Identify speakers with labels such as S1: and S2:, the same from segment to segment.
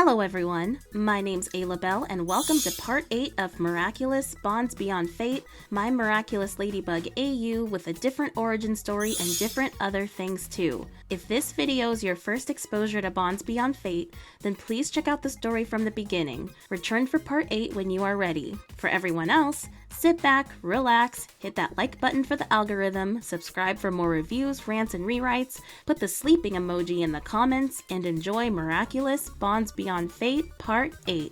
S1: Hello everyone, my name's Aloubell and welcome to part 8 of Miraculous Bonds Beyond Fate, my Miraculous Ladybug AU with a different origin story and different other things too. If this video is your first exposure to Bonds Beyond Fate, then please check out the story from the beginning. Return for part 8 when you are ready. For everyone else, sit back, relax, hit that like button for the algorithm, subscribe for more reviews, rants, and rewrites, put the sleeping emoji in the comments, and enjoy Miraculous Bonds Beyond Fate Part 8.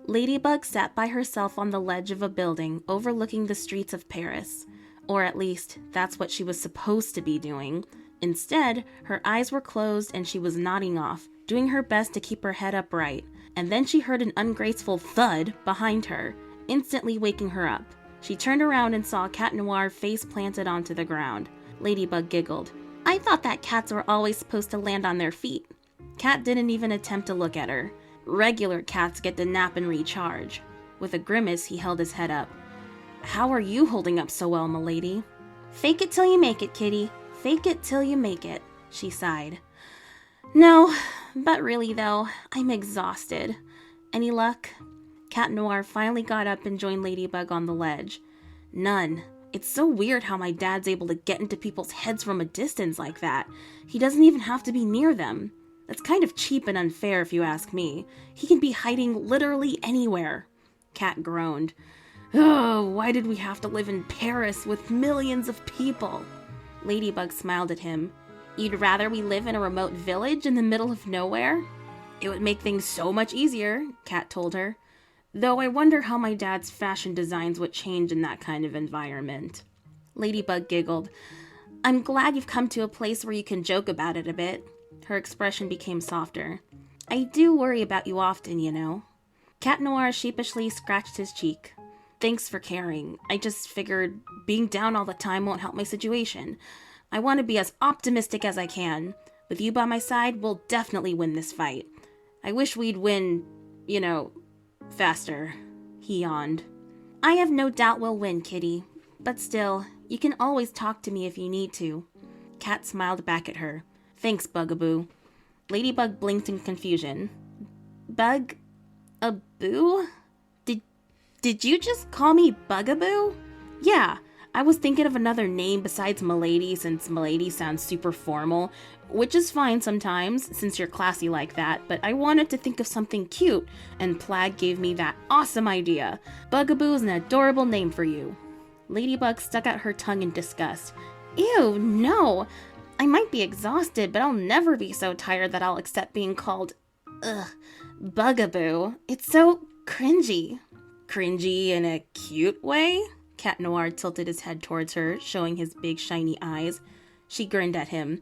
S1: Ladybug sat by herself on the ledge of a building overlooking the streets of Paris. Or at least, that's what she was supposed to be doing. Instead, her eyes were closed and she was nodding off, doing her best to keep her head upright. And then she heard an ungraceful thud behind her, instantly waking her up. She turned around and saw Cat Noir face planted onto the ground. Ladybug giggled. I thought that cats were always supposed to land on their feet. Cat didn't even attempt to look at her. Regular cats get to nap and recharge. With a grimace, he held his head up. How are you holding up so well, m'lady? Fake it till you make it, kitty. Fake it till you make it, she sighed. No, but really though, I'm exhausted. Any luck? Cat Noir finally got up and joined Ladybug on the ledge. None. It's so weird how my dad's able to get into people's heads from a distance like that. He doesn't even have to be near them. That's kind of cheap and unfair if you ask me. He can be hiding literally anywhere. Cat groaned. Oh, why did we have to live in Paris with millions of people? Ladybug smiled at him. You'd rather we live in a remote village in the middle of nowhere? It would make things so much easier, Cat told her. Though I wonder how my dad's fashion designs would change in that kind of environment. Ladybug giggled. I'm glad you've come to a place where you can joke about it a bit. Her expression became softer. I do worry about you often, you know. Cat Noir sheepishly scratched his cheek. Thanks for caring. I just figured being down all the time won't help my situation. I want to be as optimistic as I can. With you by my side, we'll definitely win this fight. I wish we'd win, faster. He yawned. I have no doubt we'll win, kitty. But still, you can always talk to me if you need to. Cat smiled back at her. Thanks, Bugaboo. Ladybug blinked in confusion. Bug-a-boo? Did you just call me Bugaboo? Yeah, I was thinking of another name besides M'lady since M'lady sounds super formal, which is fine sometimes since you're classy like that, but I wanted to think of something cute, and Plaid gave me that awesome idea. Bugaboo is an adorable name for you. Ladybug stuck out her tongue in disgust. Ew, no! I might be exhausted, but I'll never be so tired that I'll accept being called, Bugaboo. It's so cringy. Cringy in a cute way? Cat Noir tilted his head towards her, showing his big shiny eyes. She grinned at him.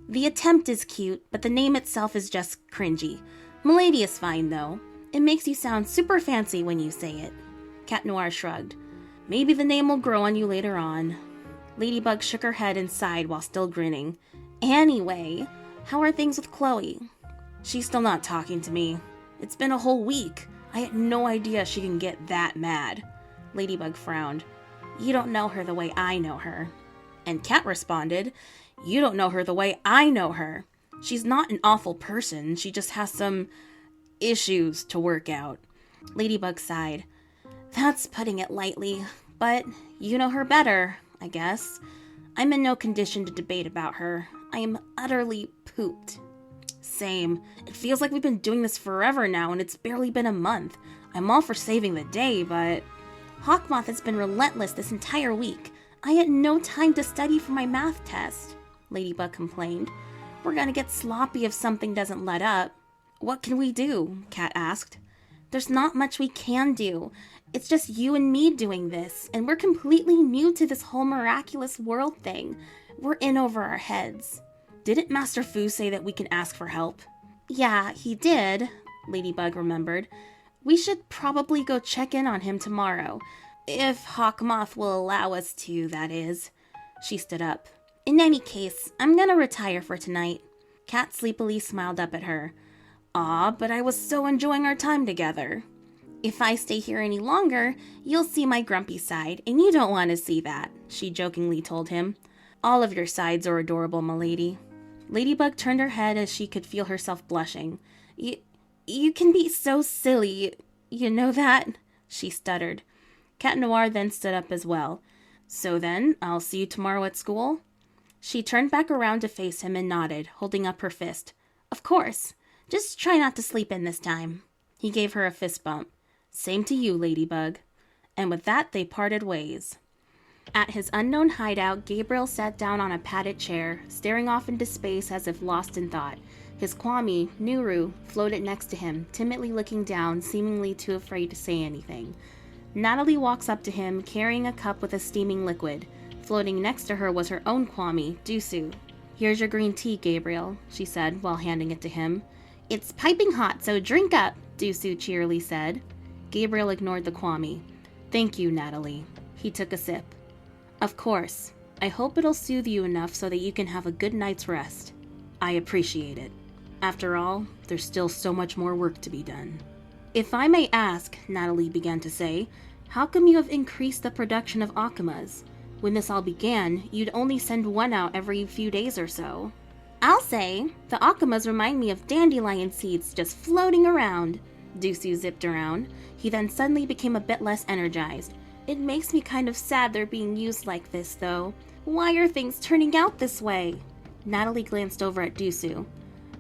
S1: The attempt is cute, but the name itself is just cringy. M'lady is fine, though. It makes you sound super fancy when you say it. Cat Noir shrugged. Maybe the name will grow on you later on. Ladybug shook her head and sighed while still grinning. Anyway, how are things with Chloe? She's still not talking to me. It's been a whole week. I had no idea she can get that mad. Ladybug frowned. You don't know her the way I know her. And Cat responded, You don't know her the way I know her. She's not an awful person. She just has some issues to work out. Ladybug sighed. That's putting it lightly, but you know her better, I guess. I'm in no condition to debate about her. I am utterly pooped. Same. It feels like we've been doing this forever now and it's barely been a month. I'm all for saving the day, but Hawkmoth has been relentless this entire week. I had no time to study for my math test, Ladybug complained. We're gonna get sloppy if something doesn't let up. What can we do? Cat asked. There's not much we can do. It's just you and me doing this, and we're completely new to this whole miraculous world thing. We're in over our heads. Didn't Master Fu say that we can ask for help? Yeah, he did, Ladybug remembered. We should probably go check in on him tomorrow. If Hawkmoth will allow us to, that is. She stood up. In any case, I'm gonna retire for tonight. Cat sleepily smiled up at her. Aw, but I was so enjoying our time together. If I stay here any longer, you'll see my grumpy side, and you don't want to see that, she jokingly told him. All of your sides are adorable, m'lady. Ladybug turned her head as she could feel herself blushing. You, you can be so silly. You know that? She stuttered. Cat Noir then stood up as well. So then, I'll see you tomorrow at school? She turned back around to face him and nodded, holding up her fist. Of course. Just try not to sleep in this time. He gave her a fist bump. Same to you, Ladybug. And with that, they parted ways. At his unknown hideout, Gabriel sat down on a padded chair, staring off into space as if lost in thought. His Kwame, Nuru, floated next to him, timidly looking down, seemingly too afraid to say anything. Natalie walks up to him, carrying a cup with a steaming liquid. Floating next to her was her own Kwame, Dusu. Here's your green tea, Gabriel, she said while handing it to him. It's piping hot, so drink up, Dusu cheerily said. Gabriel ignored the Kwame. Thank you, Natalie. He took a sip. Of course. I hope it'll soothe you enough so that you can have a good night's rest. I appreciate it. After all, there's still so much more work to be done. If I may ask, Natalie began to say, how come you have increased the production of Akamas? When this all began, you'd only send one out every few days or so. I'll say, the Akamas remind me of dandelion seeds just floating around. Dusu zipped around. He then suddenly became a bit less energized. It makes me kind of sad they're being used like this, though. Why are things turning out this way? Natalie glanced over at Dusu.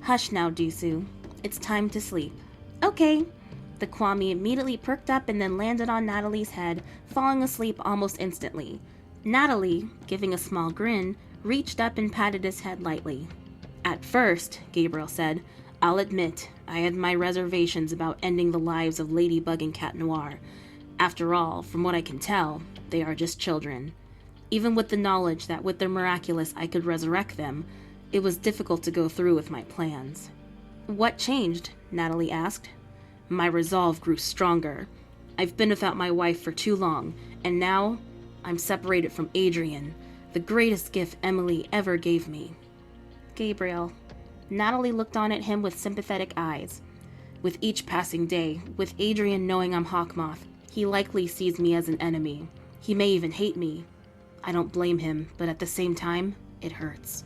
S1: Hush now, Dusu. It's time to sleep. Okay. The Kwame immediately perked up and then landed on Natalie's head, falling asleep almost instantly. Natalie, giving a small grin, reached up and patted his head lightly. At first, Gabriel said, I'll admit, I had my reservations about ending the lives of Ladybug and Cat Noir. After all, from what I can tell, they are just children. Even with the knowledge that with their miraculous I could resurrect them, it was difficult to go through with my plans. What changed? Natalie asked. My resolve grew stronger. I've been without my wife for too long, and now I'm separated from Adrien, the greatest gift Emily ever gave me. Gabriel. Natalie looked on at him with sympathetic eyes. With each passing day, with Adrien knowing I'm Hawkmoth, he likely sees me as an enemy. He may even hate me. I don't blame him, but at the same time, it hurts.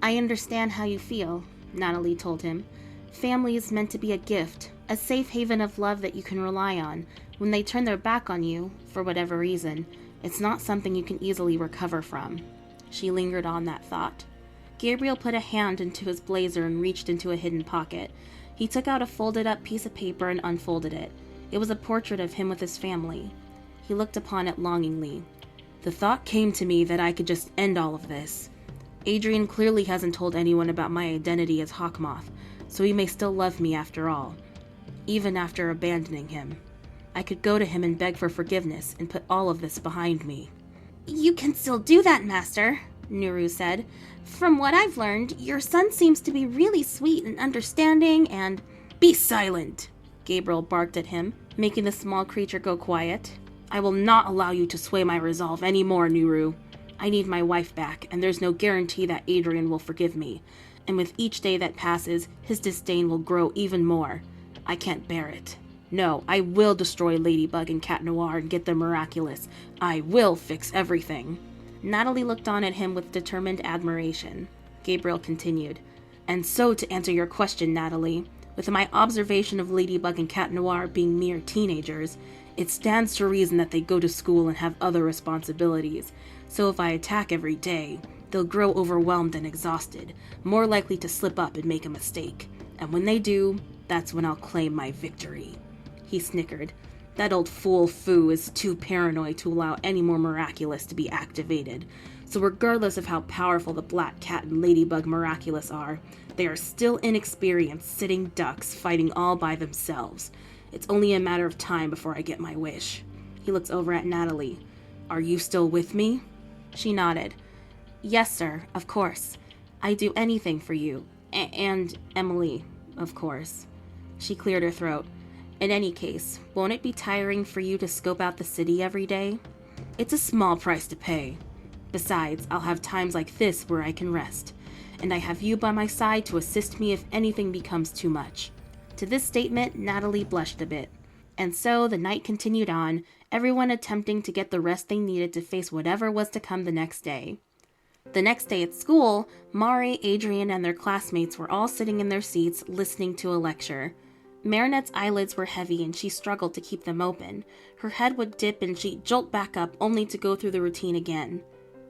S1: I understand how you feel, Natalie told him. Family is meant to be a gift, a safe haven of love that you can rely on. When they turn their back on you, for whatever reason, it's not something you can easily recover from. She lingered on that thought. Gabriel put a hand into his blazer and reached into a hidden pocket. He took out a folded-up piece of paper and unfolded it. It was a portrait of him with his family. He looked upon it longingly. The thought came to me that I could just end all of this. Adrien clearly hasn't told anyone about my identity as Hawkmoth, so he may still love me after all, even after abandoning him. I could go to him and beg for forgiveness and put all of this behind me. You can still do that, Master, Nuru said. From what I've learned, your son seems to be really sweet and understanding and... Be silent, Gabriel barked at him, making the small creature go quiet. I will not allow you to sway my resolve any more, Nuru. I need my wife back, and there's no guarantee that Adrien will forgive me. And with each day that passes, his disdain will grow even more. I can't bear it. No, I will destroy Ladybug and Cat Noir and get them miraculous. I will fix everything. Natalie looked on at him with determined admiration. Gabriel continued. And so to answer your question, Natalie, with my observation of Ladybug and Cat Noir being mere teenagers, it stands to reason that they go to school and have other responsibilities. So if I attack every day, they'll grow overwhelmed and exhausted, more likely to slip up and make a mistake. And when they do, that's when I'll claim my victory. He snickered. That old fool Fu is too paranoid to allow any more miraculous to be activated. So regardless of how powerful the Black Cat and Ladybug miraculous are, they are still inexperienced sitting ducks fighting all by themselves. It's only a matter of time before I get my wish. He looks over at Natalie. Are you still with me? She nodded. Yes, sir, of course. I'd do anything for you. And Emily, of course. She cleared her throat. In any case, won't it be tiring for you to scope out the city every day? It's a small price to pay. Besides, I'll have times like this where I can rest. And I have you by my side to assist me if anything becomes too much. To this statement, Natalie blushed a bit. And so the night continued on, everyone attempting to get the rest they needed to face whatever was to come the next day. The next day at school, Mari, Adrien, and their classmates were all sitting in their seats listening to a lecture. Marinette's eyelids were heavy and she struggled to keep them open. Her head would dip and she'd jolt back up only to go through the routine again.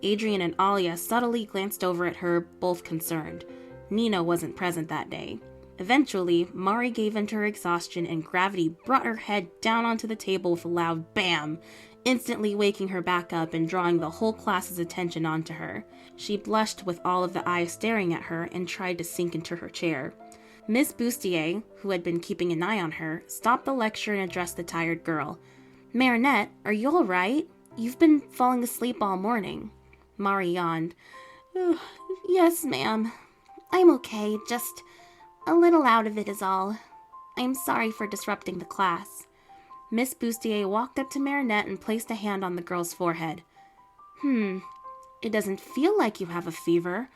S1: Adrien and Alya subtly glanced over at her, both concerned. Nino wasn't present that day. Eventually, Mari gave in to her exhaustion and gravity brought her head down onto the table with a loud bam, instantly waking her back up and drawing the whole class's attention onto her. She blushed with all of the eyes staring at her and tried to sink into her chair. Miss Bustier, who had been keeping an eye on her, stopped the lecture and addressed the tired girl. "Marinette, are you all right? You've been falling asleep all morning." Mari yawned. "Yes, ma'am. I'm okay, just a little out of it is all. I'm sorry for disrupting the class." Miss Bustier walked up to Marinette and placed a hand on the girl's forehead. It doesn't feel like you have a fever,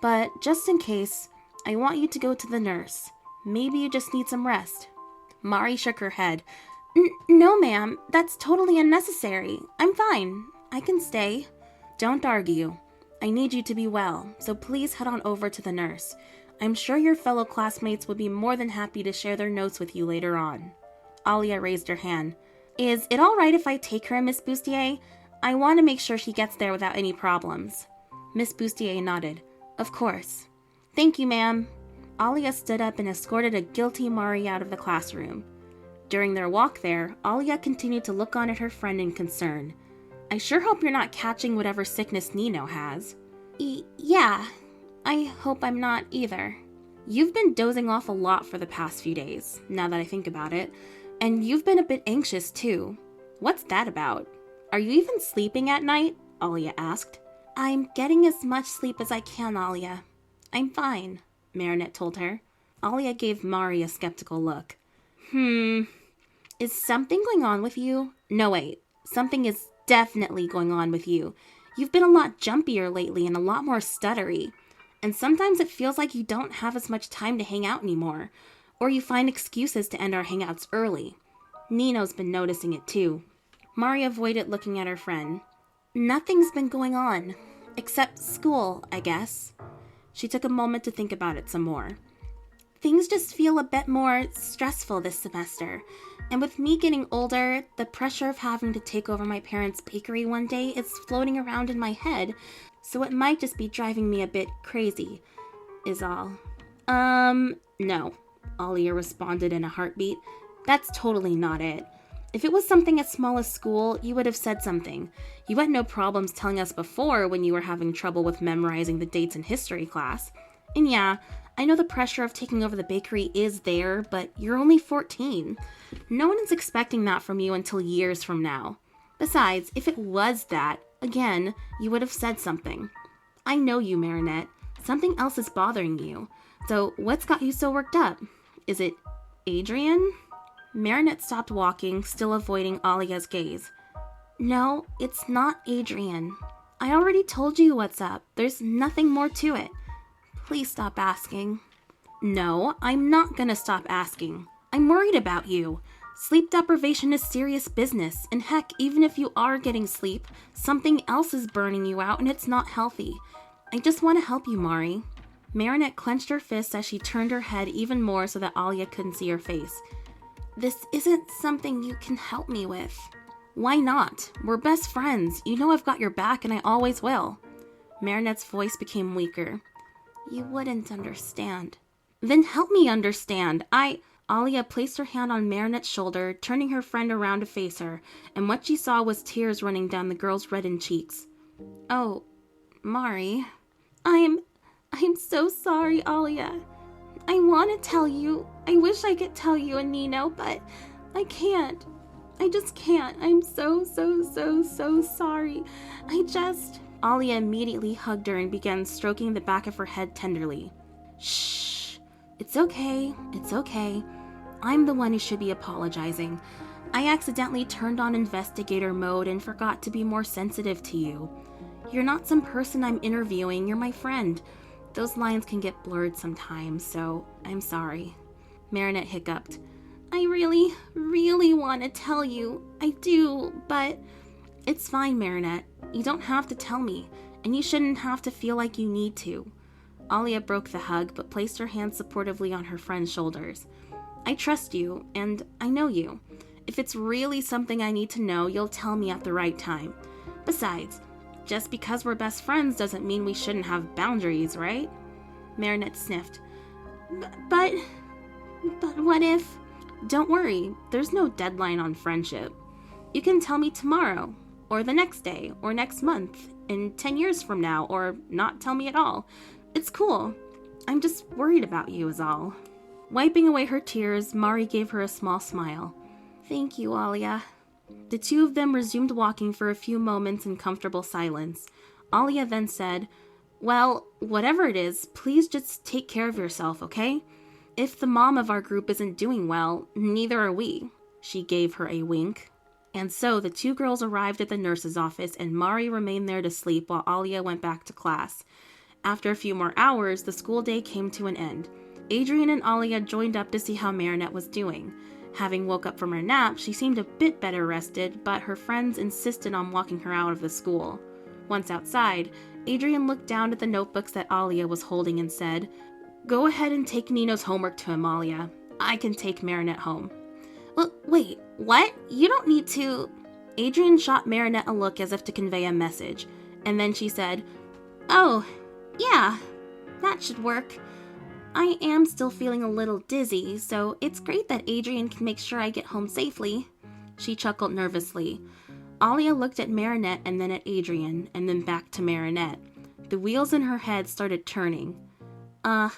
S1: but just in case, I want you to go to the nurse. Maybe you just need some rest." Mari shook her head. No, ma'am. That's totally unnecessary. I'm fine. I can stay." "Don't argue. I need you to be well, so please head on over to the nurse. I'm sure your fellow classmates would be more than happy to share their notes with you later on." Alya raised her hand. "Is it all right if I take her, Miss Bustier? I want to make sure she gets there without any problems." Miss Bustier nodded. "Of course." "Thank you, ma'am." Alya stood up and escorted a guilty Mari out of the classroom. During their walk there, Alya continued to look on at her friend in concern. "I sure hope you're not catching whatever sickness Nino has." Yeah, I hope I'm not either." "You've been dozing off a lot for the past few days, now that I think about it. And you've been a bit anxious, too. What's that about? Are you even sleeping at night?" Alya asked. "I'm getting as much sleep as I can, Alya. I'm fine," Marinette told her. Alya gave Mari a skeptical look. Is something going on with you?" "No, wait. Something is definitely going on with you. You've been a lot jumpier lately and a lot more stuttery. And sometimes it feels like you don't have as much time to hang out anymore. Or you find excuses to end our hangouts early. Nino's been noticing it too." Mari avoided looking at her friend. "Nothing's been going on. Except school, I guess." She took a moment to think about it some more. "Things just feel a bit more stressful this semester. And with me getting older, the pressure of having to take over my parents' bakery one day is floating around in my head, so it might just be driving me a bit crazy, is all." No," Alya responded in a heartbeat. "That's totally not it. If it was something as small as school, you would have said something. You had no problems telling us before when you were having trouble with memorizing the dates in history class. And yeah, I know the pressure of taking over the bakery is there, but you're only 14. No one is expecting that from you until years from now. Besides, if it was that, again, you would have said something. I know you, Marinette. Something else is bothering you. So what's got you so worked up? Is it Adrien?" Marinette stopped walking, still avoiding Alya's gaze. "No, it's not Adrien. I already told you what's up. There's nothing more to it. Please stop asking." "No, I'm not gonna stop asking. I'm worried about you. Sleep deprivation is serious business, and heck, even if you are getting sleep, something else is burning you out and it's not healthy. I just want to help you, Mari." Marinette clenched her fists as she turned her head even more so that Alya couldn't see her face. "This isn't something you can help me with." "Why not? We're best friends. You know I've got your back and I always will." Marinette's voice became weaker. "You wouldn't understand." "Then help me understand. Alya placed her hand on Marinette's shoulder, turning her friend around to face her, and what she saw was tears running down the girl's reddened cheeks. "Oh, Mari. I'm so sorry, Alya. I want to tell you. I wish I could tell you and Nino, but I can't. I just can't. I'm so sorry. Alya immediately hugged her and began stroking the back of her head tenderly. "Shh. It's okay. It's okay. I'm the one who should be apologizing. I accidentally turned on investigator mode and forgot to be more sensitive to you. You're not some person I'm interviewing. You're my friend. Those lines can get blurred sometimes, so I'm sorry." Marinette hiccuped. "I really want to tell you. I do, but..." "It's fine, Marinette. You don't have to tell me. and you shouldn't have to feel like you need to. Alya broke the hug, but placed her hand supportively on her friend's shoulders. I trust you, and I know you. If it's really something I need to know, you'll tell me at the right time. Besides, just because we're best friends doesn't mean we shouldn't have boundaries, right? Marinette sniffed. But what if... Don't worry, there's no deadline on friendship. You can tell me tomorrow, or the next day, or next month, in 10 years from now, or not tell me at all. It's cool. I'm just worried about you is all. Wiping away her tears, Mari gave her a small smile. Thank you, Alya. The two of them resumed walking for a few moments in comfortable silence. Alya then said, Well, whatever it is, please just take care of yourself, okay? If the mom of our group isn't doing well, neither are we. She gave her a wink. And so the two girls arrived at the nurse's office, and Mari remained there to sleep while Alya went back to class. After a few more hours, the school day came to an end. Adrien and Alya joined up to see how Marinette was doing. Having woke up from her nap, she seemed a bit better rested, but her friends insisted on walking her out of the school. Once outside, Adrien looked down at the notebooks that Alya was holding and said, Go ahead and take Nino's homework to him, Alya. I can take Marinette home. Well, wait, what? You don't need to... Adrien shot Marinette a look as if to convey a message, and then she said, Oh, yeah, that should work. I am still feeling a little dizzy, so it's great that Adrien can make sure I get home safely. She chuckled nervously. Alya looked at Marinette and then at Adrien, and then back to Marinette. The wheels in her head started turning. Are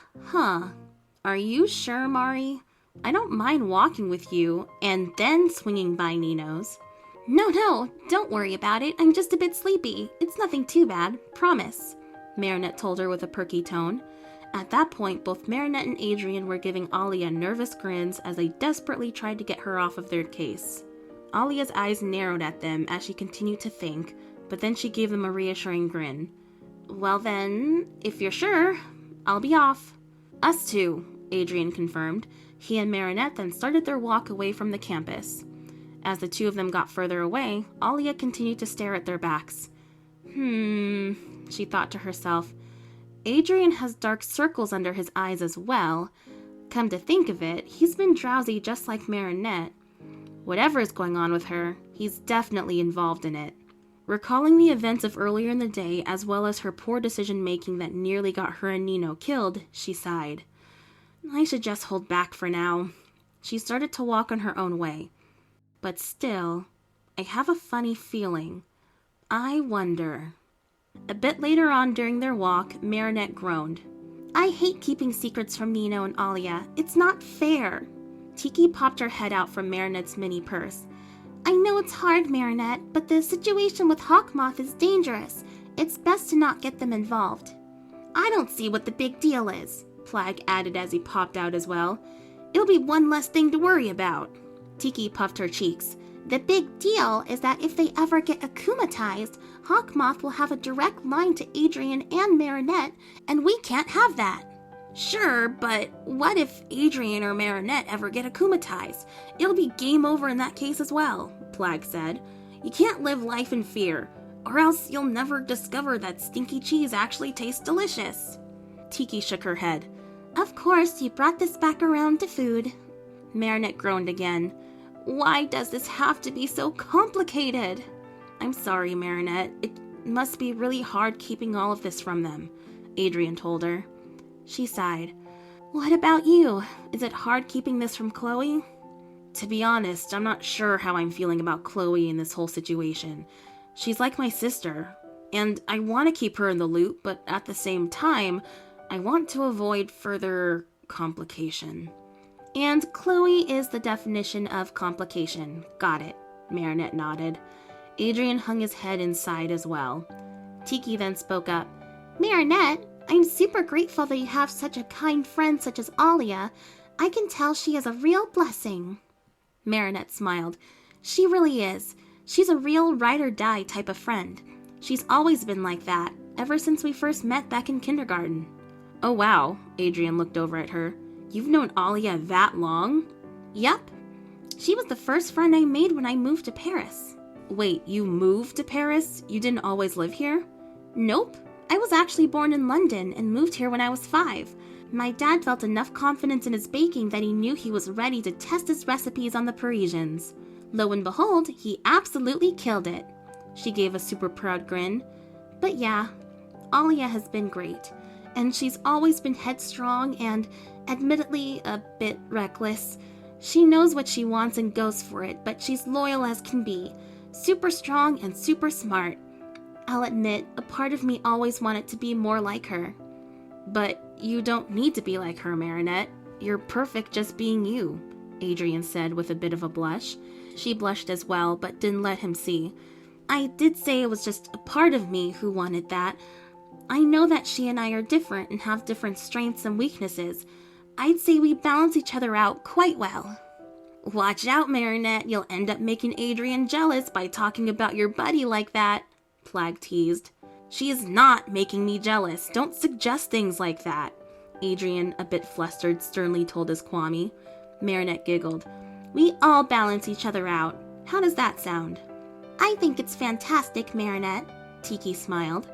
S1: you sure, Mari? I don't mind walking with you, and then swinging by Nino's. No, don't worry about it. I'm just a bit sleepy. It's nothing too bad, promise, Marinette told her with a perky tone. At that point, both Marinette and Adrien were giving Alya nervous grins as they desperately tried to get her off of their case. Alya's eyes narrowed at them as she continued to think, but then she gave them a reassuring grin. Well then, if you're sure, I'll be off. Us too, Adrien confirmed. He and Marinette then started their walk away from the campus. As the two of them got further away, Alya continued to stare at their backs. She thought to herself. Adrien has dark circles under his eyes as well. Come to think of it, he's been drowsy just like Marinette. Whatever is going on with her, he's definitely involved in it. Recalling the events of earlier in the day, as well as her poor decision-making that nearly got her and Nino killed, she sighed. I should just hold back for now. She started to walk on her own way. But still, I have a funny feeling. I wonder... A bit later on during their walk, Marinette groaned. I hate keeping secrets from Nino and Alya. It's not fair. Tiki popped her head out from Marinette's mini purse. I know it's hard, Marinette, but the situation with Hawkmoth is dangerous. It's best to not get them involved. I don't see what the big deal is, Plag added as he popped out as well. It'll be one less thing to worry about. Tiki puffed her cheeks. The big deal is that if they ever get akumatized, Hawkmoth will have a direct line to Adrien and Marinette, and we can't have that. Sure, but what if Adrien or Marinette ever get akumatized? It'll be game over in that case as well, Plag said. You can't live life in fear, or else you'll never discover that stinky cheese actually tastes delicious. Tiki shook her head. Of course, you brought this back around to food. Marinette groaned again. Why does this have to be so complicated? I'm sorry, Marinette. It must be really hard keeping all of this from them, Adrien told her. She sighed. What about you? Is it hard keeping this from Chloe? To be honest, I'm not sure how I'm feeling about Chloe in this whole situation. She's like my sister, and I want to keep her in the loop, but at the same time, I want to avoid further complication. And Chloe is the definition of complication. Got it, Marinette nodded. Adrien hung his head and sighed as well. Tiki then spoke up. Marinette, I'm super grateful that you have such a kind friend such as Alya. I can tell she is a real blessing. Marinette smiled. She really is. She's a real ride-or-die type of friend. She's always been like that, ever since we first met back in kindergarten. Oh wow, Adrien looked over at her. You've known Alya that long? Yup. She was the first friend I made when I moved to Paris. Wait, you moved to Paris? You didn't always live here? Nope. I was actually born in London and moved here when I was 5. My dad felt enough confidence in his baking that he knew he was ready to test his recipes on the Parisians. Lo and behold, he absolutely killed it. She gave a super proud grin. But yeah, Alya has been great, and she's always been headstrong and, admittedly, a bit reckless. She knows what she wants and goes for it, but she's loyal as can be, super strong and super smart. I'll admit, a part of me always wanted to be more like her. But you don't need to be like her, Marinette. You're perfect just being you, Adrien said with a bit of a blush. She blushed as well, but didn't let him see. I did say it was just a part of me who wanted that. I know that she and I are different and have different strengths and weaknesses. I'd say we balance each other out quite well. Watch out, Marinette. You'll end up making Adrien jealous by talking about your buddy like that, Plag teased. She is not making me jealous. Don't suggest things like that, Adrien, a bit flustered, sternly told his Kwame. Marinette giggled. We all balance each other out. How does that sound? I think it's fantastic, Marinette, Tiki smiled.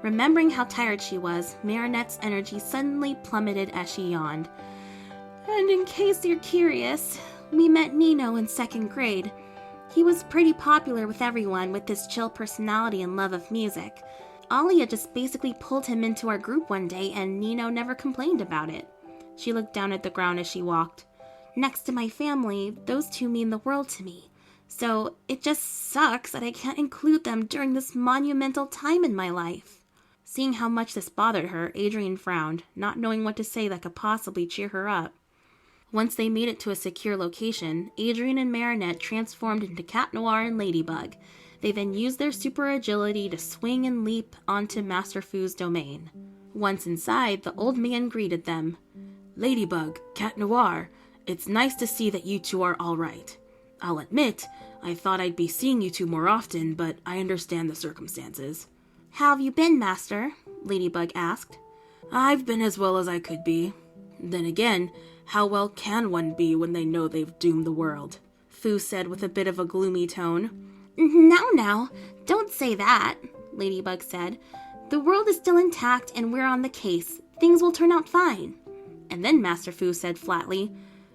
S1: Remembering how tired she was, Marinette's energy suddenly plummeted as she yawned. And in case you're curious, we met Nino in 2nd grade. He was pretty popular with everyone with his chill personality and love of music. Alya just basically pulled him into our group one day and Nino never complained about it. She looked down at the ground as she walked. Next to my family, those two mean the world to me. So it just sucks that I can't include them during this monumental time in my life. Seeing how much this bothered her, Adrien frowned, not knowing what to say that could possibly cheer her up. Once they made it to a secure location, Adrien and Marinette transformed into Cat Noir and Ladybug. They then used their super agility to swing and leap onto Master Fu's domain. Once inside, the old man greeted them. Ladybug, Cat Noir, it's nice to see that you two are all right. I'll admit, I thought I'd be seeing you two more often, but I understand the circumstances. How have you been, Master? Ladybug asked. I've been as well as I could be. Then again, how well can one be when they know they've doomed the world? Fu said with a bit of a gloomy tone. Now, don't say that, Ladybug said. The world is still intact and we're on the case. Things will turn out fine. And then Master Fu said flatly,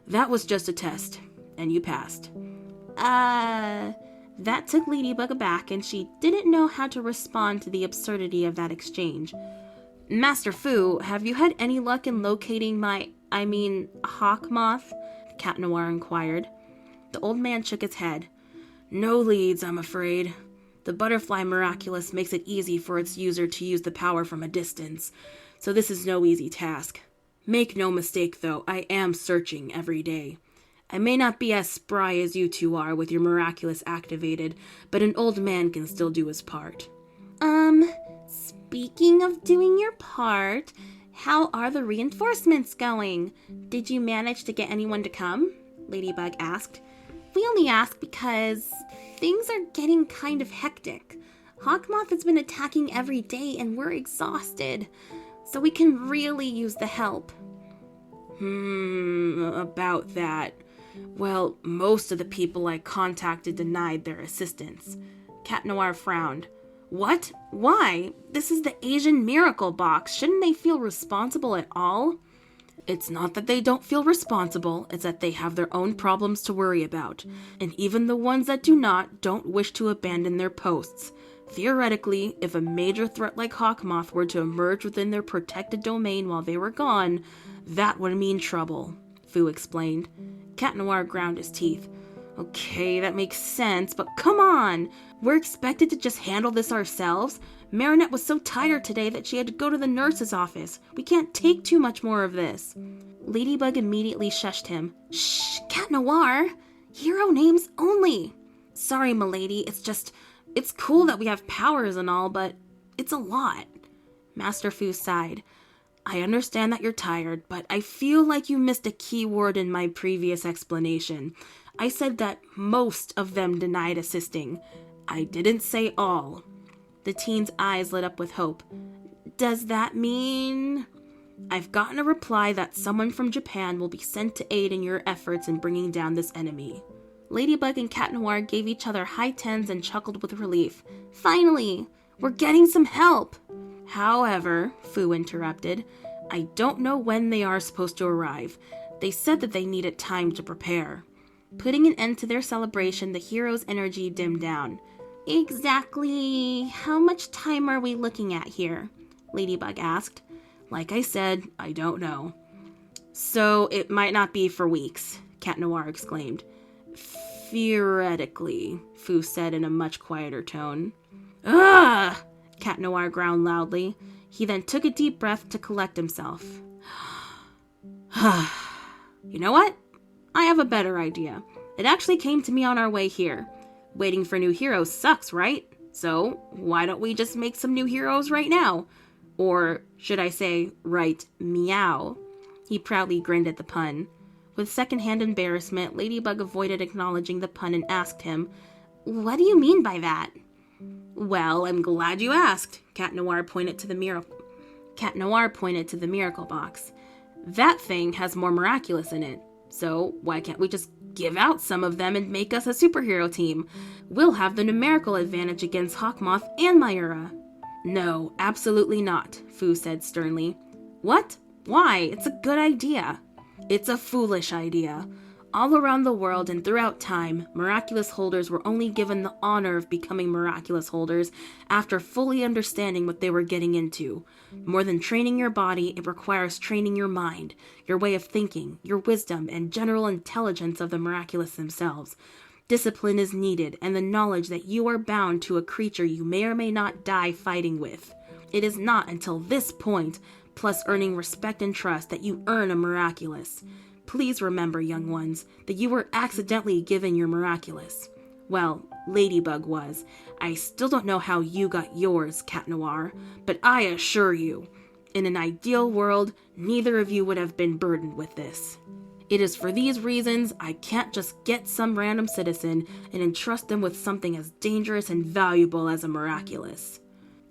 S1: That was just a test, and you passed. That took Ladybug aback, and she didn't know how to respond to the absurdity of that exchange. Master Fu, have you had any luck in locating hawk moth? Cat Noir inquired. The old man shook his head. No leads, I'm afraid. The butterfly Miraculous makes it easy for its user to use the power from a distance, so this is no easy task. Make no mistake, though, I am searching every day. I may not be as spry as you two are with your Miraculous activated, but an old man can still do his part. Speaking of doing your part, how are the reinforcements going? Did you manage to get anyone to come? Ladybug asked. We only ask because things are getting kind of hectic. Hawkmoth has been attacking every day and we're exhausted, so we can really use the help. About that. Well, most of the people I contacted denied their assistance. Cat Noir frowned. What? Why? This is the Asian miracle box. Shouldn't they feel responsible at all? It's not that they don't feel responsible, it's that they have their own problems to worry about. And even the ones that do not don't wish to abandon their posts. Theoretically, if a major threat like Hawkmoth were to emerge within their protected domain while they were gone, that would mean trouble, Fu explained. Cat Noir ground his teeth. Okay, that makes sense, but come on! We're expected to just handle this ourselves? Marinette was so tired today that she had to go to the nurse's office. We can't take too much more of this. Ladybug immediately shushed him. Shh, Cat Noir! Hero names only! Sorry, milady, it's cool that we have powers and all, but it's a lot. Master Fu sighed. I understand that you're tired, but I feel like you missed a key word in my previous explanation. I said that most of them denied assisting. I didn't say all. The teen's eyes lit up with hope. Does that mean... I've gotten a reply that someone from Japan will be sent to aid in your efforts in bringing down this enemy. Ladybug and Cat Noir gave each other high tens and chuckled with relief. Finally! We're getting some help. However, Fu interrupted, I don't know when they are supposed to arrive. They said that they needed time to prepare. Putting an end to their celebration, the hero's energy dimmed down. Exactly how much time are we looking at here? Ladybug asked. Like I said, I don't know. So it might not be for weeks, Cat Noir exclaimed. Theoretically, Fu said in a much quieter tone. Ugh! Cat Noir groaned loudly. He then took a deep breath to collect himself. You know what? I have a better idea. It actually came to me on our way here. Waiting for new heroes sucks, right? So why don't we just make some new heroes right now? Or should I say, right meow? He proudly grinned at the pun. With secondhand embarrassment, Ladybug avoided acknowledging the pun and asked him, What do you mean by that? Well, I'm glad you asked. Cat Noir pointed to the miracle box. That thing has more miraculous in it. So why can't we just give out some of them and make us a superhero team? We'll have the numerical advantage against Hawkmoth and Myra. No, absolutely not, Fu said sternly. What? Why? It's a good idea. It's a foolish idea. All around the world and throughout time, miraculous holders were only given the honor of becoming miraculous holders after fully understanding what they were getting into. More than training your body, it requires training your mind, your way of thinking, your wisdom, and general intelligence of the miraculous themselves. Discipline is needed, and the knowledge that you are bound to a creature you may or may not die fighting with. It is not until this point, plus earning respect and trust, that you earn a miraculous. Please remember, young ones, that you were accidentally given your miraculous. Well, Ladybug was. I still don't know how you got yours, Cat Noir, but I assure you, in an ideal world, neither of you would have been burdened with this. It is for these reasons I can't just get some random citizen and entrust them with something as dangerous and valuable as a miraculous.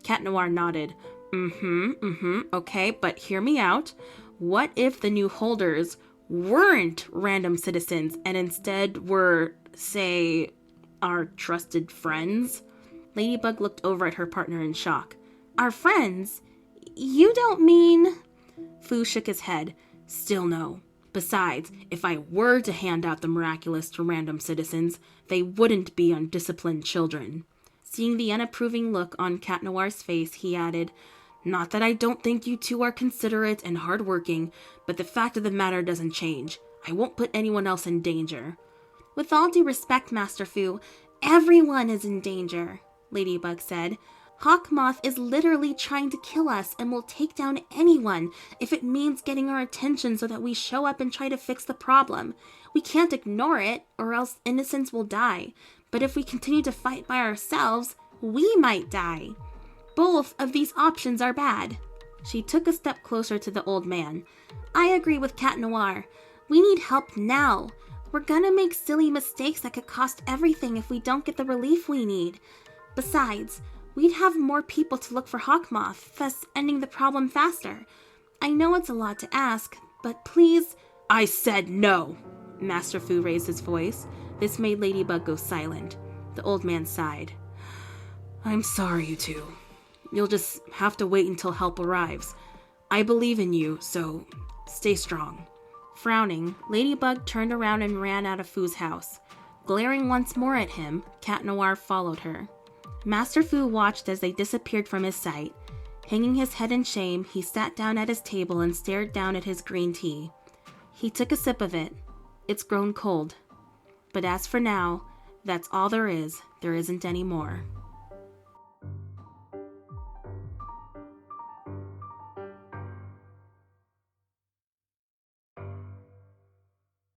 S1: Cat Noir nodded. Okay, but hear me out. What if the new holders weren't random citizens and instead were, say, our trusted friends? Ladybug looked over at her partner in shock. Our friends? You don't mean... Fu shook his head. Still no. Besides, if I were to hand out the miraculous to random citizens, they wouldn't be undisciplined children. Seeing the unapproving look on Cat Noir's face, he added, Not that I don't think you two are considerate and hardworking, but the fact of the matter doesn't change. I won't put anyone else in danger. With all due respect, Master Fu, everyone is in danger, Ladybug said. Hawkmoth is literally trying to kill us and will take down anyone if it means getting our attention so that we show up and try to fix the problem. We can't ignore it, or else innocents will die. But if we continue to fight by ourselves, we might die. Both of these options are bad. She took a step closer to the old man. I agree with Cat Noir. We need help now. We're gonna make silly mistakes that could cost everything if we don't get the relief we need. Besides, we'd have more people to look for Hawkmoth, thus ending the problem faster. I know it's a lot to ask, but please... I said no! Master Fu raised his voice. This made Ladybug go silent. The old man sighed. I'm sorry, you two. You'll just have to wait until help arrives. I believe in you, so stay strong. Frowning, Ladybug turned around and ran out of Fu's house. Glaring once more at him, Cat Noir followed her. Master Fu watched as they disappeared from his sight. Hanging his head in shame, he sat down at his table and stared down at his green tea. He took a sip of it. It's grown cold. But as for now, that's all there is. There isn't any more.